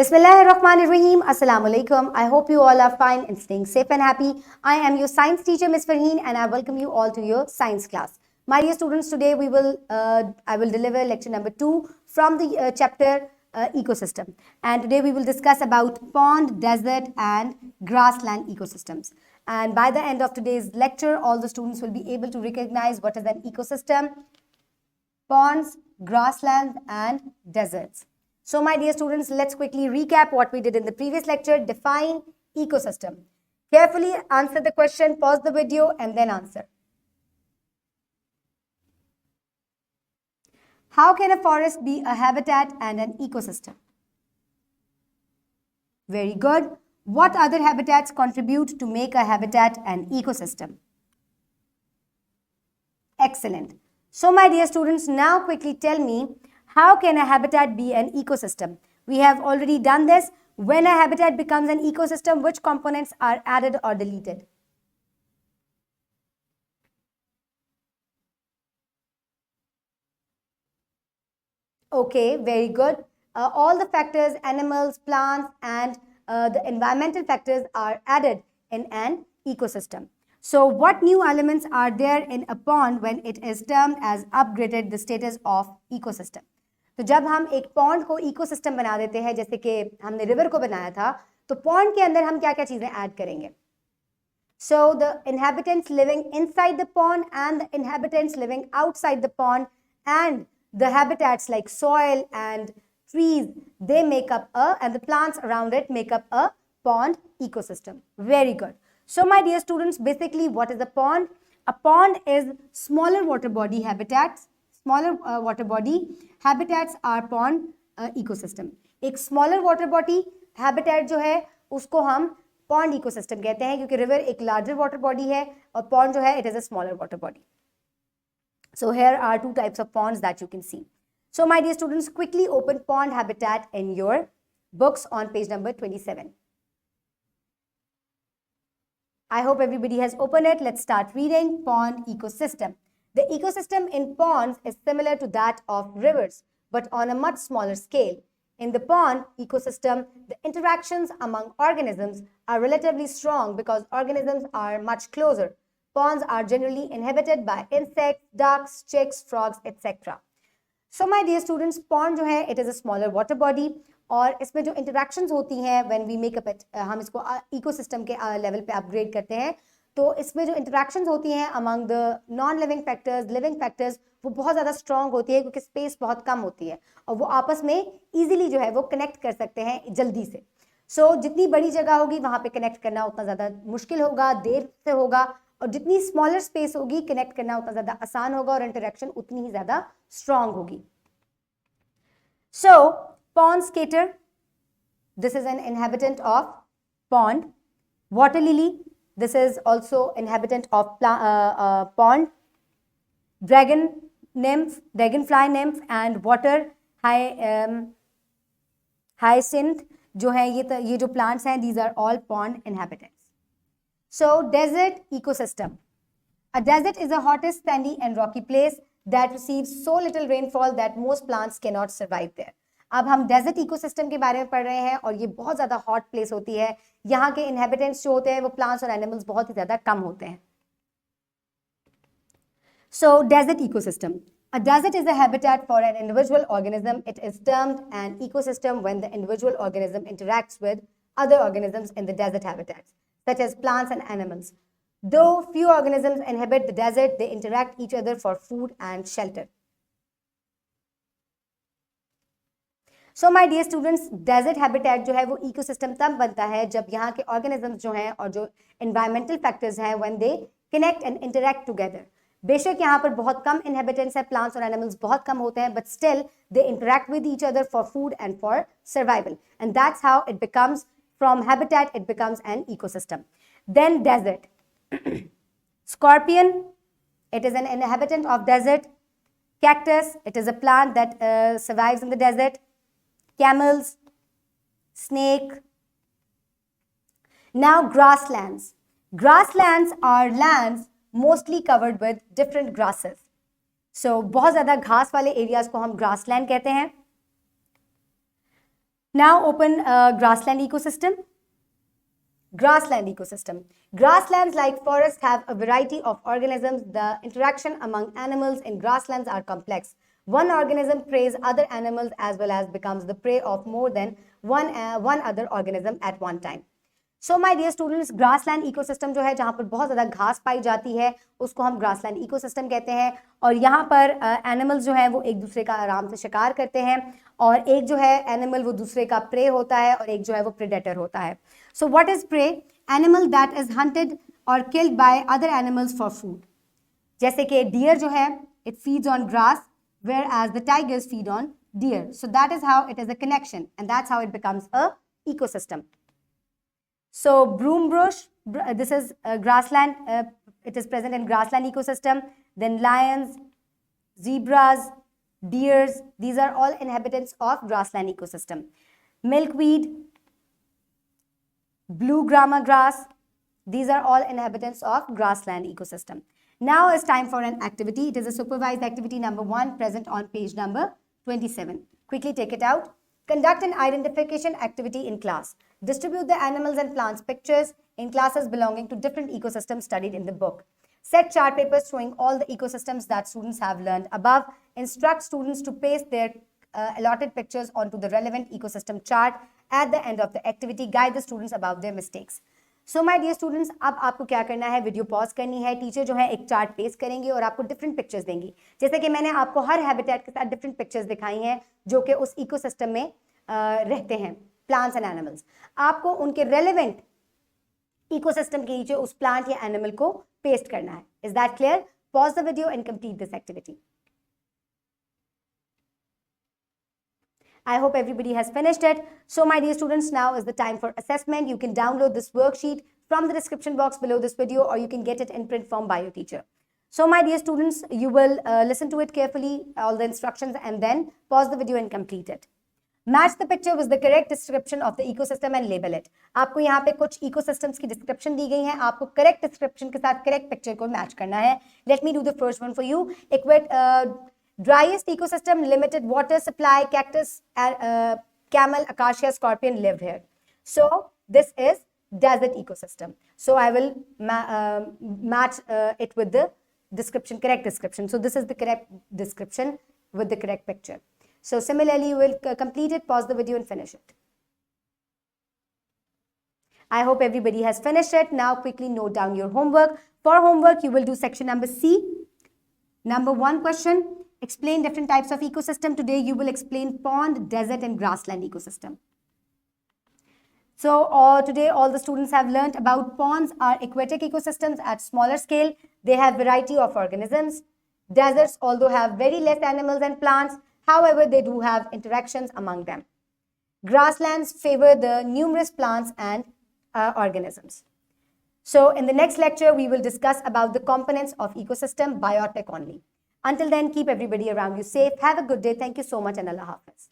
Bismillahirrahmanirrahim. Assalamu alaikum. I hope you all are fine and staying safe and happy. I am your science teacher, Ms. Farheen, and I welcome you all to your science class. My dear students, today I will deliver lecture number 2 from the chapter ecosystem. And today we will discuss about pond, desert, and grassland ecosystems. And by the end of today's lecture, all the students will be able to recognize what is an ecosystem, ponds, grasslands, and deserts. So my dear students, let's quickly recap what we did in the previous lecture. Define ecosystem. Carefully answer the question, pause the video, and then answer. How can a forest be a habitat and an ecosystem? Very good. What other habitats contribute to make a habitat an ecosystem? Excellent. So my dear students, now quickly tell me, how can a habitat be an ecosystem? We have already done this. When a habitat becomes an ecosystem, which components are added or deleted? Okay, very good. All the factors, animals, plants, and the environmental factors are added in an ecosystem. So what new elements are there in a pond when it is termed as upgraded the status of ecosystem? तो जब हम एक pond को ecosystem बना देते हैं, जैसे कि हमने रिवर को बनाया था, तो पॉन्ड के अंदर हम क्या क्या चीजें ऐड करेंगे? So the inhabitants living inside the pond and the inhabitants living outside the pond and the habitats like soil and trees, they make up and the plants around it make up a pond ecosystem. Very good. So my dear students, basically what is a pond? A pond is smaller water body habitats. Smaller water body habitats are pond ecosystem. एक smaller water body habitat जो है उसको हम pond ecosystem कहते हैं, क्योंकि river एक larger water body है और pond जो है it is a smaller water body. So here are two types of ponds that you can see. So my dear students, quickly open pond habitat in your books on page number 27. I hope everybody has opened it. Let's start reading. Pond ecosystem. The ecosystem in ponds is similar to that of rivers, but on a much smaller scale. In the pond ecosystem, the interactions among organisms are relatively strong because organisms are much closer. Ponds are generally inhabited by insects, ducks, chicks, frogs, etc. So my dear students, pond जो है, it is a smaller water body और इसमें जो interactions होती हैं when we make up it, हम इसको ecosystem के level पे upgrade करते हैं, तो इसमें जो इंटरेक्शंस होती हैं among the non living factors, living factors, वो बहुत ज़्यादा स्ट्रॉन्ग होती है क्योंकि स्पेस बहुत कम होती है और वो आपस में इजीली जो है वो कनेक्ट कर सकते हैं जल्दी से. सो जितनी बड़ी जगह होगी वहाँ पे कनेक्ट करना उतना ज़्यादा मुश्किल होगा, देर से होगा, और जितनी स्मॉलर स्पेस होगी कनेक्ट करना उतना ज़्यादा आसान होगा और इंटरेक्शन उतनी ही ज़्यादा स्ट्रॉन्ग होगी. So pond skater, this is an inhabitant of pond. Water lily, this is also inhabitant of pond. Dragon nymph, dragonfly nymph and water hyacinth जो है ये जो plants हैं, these are all pond inhabitants. So desert ecosystem. A desert is a hottest, sandy and rocky place that receives so little rainfall that most plants cannot survive there. अब हम desert ecosystem के बारे में पढ़ रहे हैं और ये बहुत ज़्यादा हॉट प्लेस होती है. यहाँ के इनहेबिटेंट्स जो होते हैं वो प्लांट्स और एनिमल्स बहुत ही ज़्यादा कम होते हैं. So desert ecosystem. A desert is a habitat for an individual organism. It is termed an ecosystem when the individual organism interacts with other organisms in the desert habitats, such as plants and animals. Though few organisms inhabit the desert, they interact each other for food and shelter. So my dear students, desert habitat जो है वो ecosystem तब बनता है जब यहाँ के organisms जो हैं और जो environmental factors हैं when they connect and interact together. बेशक यहाँ पर बहुत कम inhabitants हैं, plants और animals बहुत कम होते हैं, but still they interact with each other for food and for survival, and that's how it becomes, from habitat it becomes an ecosystem. Then desert. Scorpion, it is an inhabitant of desert. Cactus, it is a plant that survives in the desert. Camels, snake. Now grasslands. Grasslands are lands mostly covered with different grasses. So बहुत ज़्यादा घास वाले areas को हम grassland कहते हैं. Now open grassland ecosystem. Grassland ecosystem. Grasslands like forests have a variety of organisms. The interaction among animals in grasslands are complex. One organism preys other animals as well as becomes the prey of more than one other organism at one time. So my dear students, grassland ecosystem जो है जहां पर बहुत ज़्यादा घास पाई जाती है उसको हम ग्रासलैंड इकोसिस्टम कहते हैं। और यहाँ पर एनिमल्स जो है वो एक दूसरे का आराम से शिकार करते हैं और एक जो है एनिमल वो दूसरे का प्रे होता है और एक जो है वो प्रेडेटर होता है। So what is prey? Animal that is hunted और killed by other animals for food. जैसे कि डियर जो है it feeds on grass whereas the tigers feed on deer. So that is how it is a connection and that's how it becomes a ecosystem. So broom bush, this is grassland, it is present in grassland ecosystem. Then lions, zebras, deers, these are all inhabitants of grassland ecosystem. Milkweed, blue grama grass, these are all inhabitants of grassland ecosystem. Now it's time for an activity. It is a supervised activity number 1 present on page number 27. Quickly take it out. Conduct an identification activity in class. Distribute the animals and plants pictures in classes belonging to different ecosystems studied in the book. Set chart papers showing all the ecosystems that students have learned above. Instruct students to paste their allotted pictures onto the relevant ecosystem chart. At the end of the activity, guide the students about their mistakes. So my dear students, अब आपको क्या करना है, video pause करनी है। Teacher जो है एक चार्ट पेस्ट करेंगे और आपको डिफरेंट पिक्चर्स देंगी। जैसे कि मैंने आपको हर हैबिटेट के साथ डिफरेंट पिक्चर्स दिखाई हैं जो कि उस इकोसिस्टम में रहते हैं, प्लांट्स एंड एनिमल्स। आपको उनके रेलेवेंट इकोसिस्टम के नीचे उस प्लांट या एनिमल को पेस्ट करना है। Is that clear? Pause the video and complete this activity. I hope everybody has finished it. So my dear students, now is the time for assessment. You can download this worksheet from the description box below this video or you can get it in print form by your teacher. So my dear students, you will listen to it carefully, all the instructions, and then pause the video and complete it. Match the picture with the correct description of the ecosystem and label it. आपको यहाँ पे कुछ ecosystems की description दी गई है, आपको correct description के साथ correct picture को match करना है. Let me do the first one for you. Driest ecosystem, limited water supply, cactus, camel, acacia, scorpion lived here. So this is desert ecosystem. So I will match it with the description, correct description. So this is the correct description with the correct picture. So similarly, you will complete it, pause the video and finish it. I hope everybody has finished it. Now quickly note down your homework. For homework, you will do section number C. Number 1 question. Explain different types of ecosystem. Today you will explain pond, desert and grassland ecosystem. So today all the students have learnt about ponds are aquatic ecosystems at smaller scale. They have variety of organisms. Deserts although have very less animals and plants. However, they do have interactions among them. Grasslands favor the numerous plants and organisms. So in the next lecture, we will discuss about the components of ecosystem, biotic only. Until then, keep everybody around you safe. Have a good day. Thank you so much and Allah Hafiz.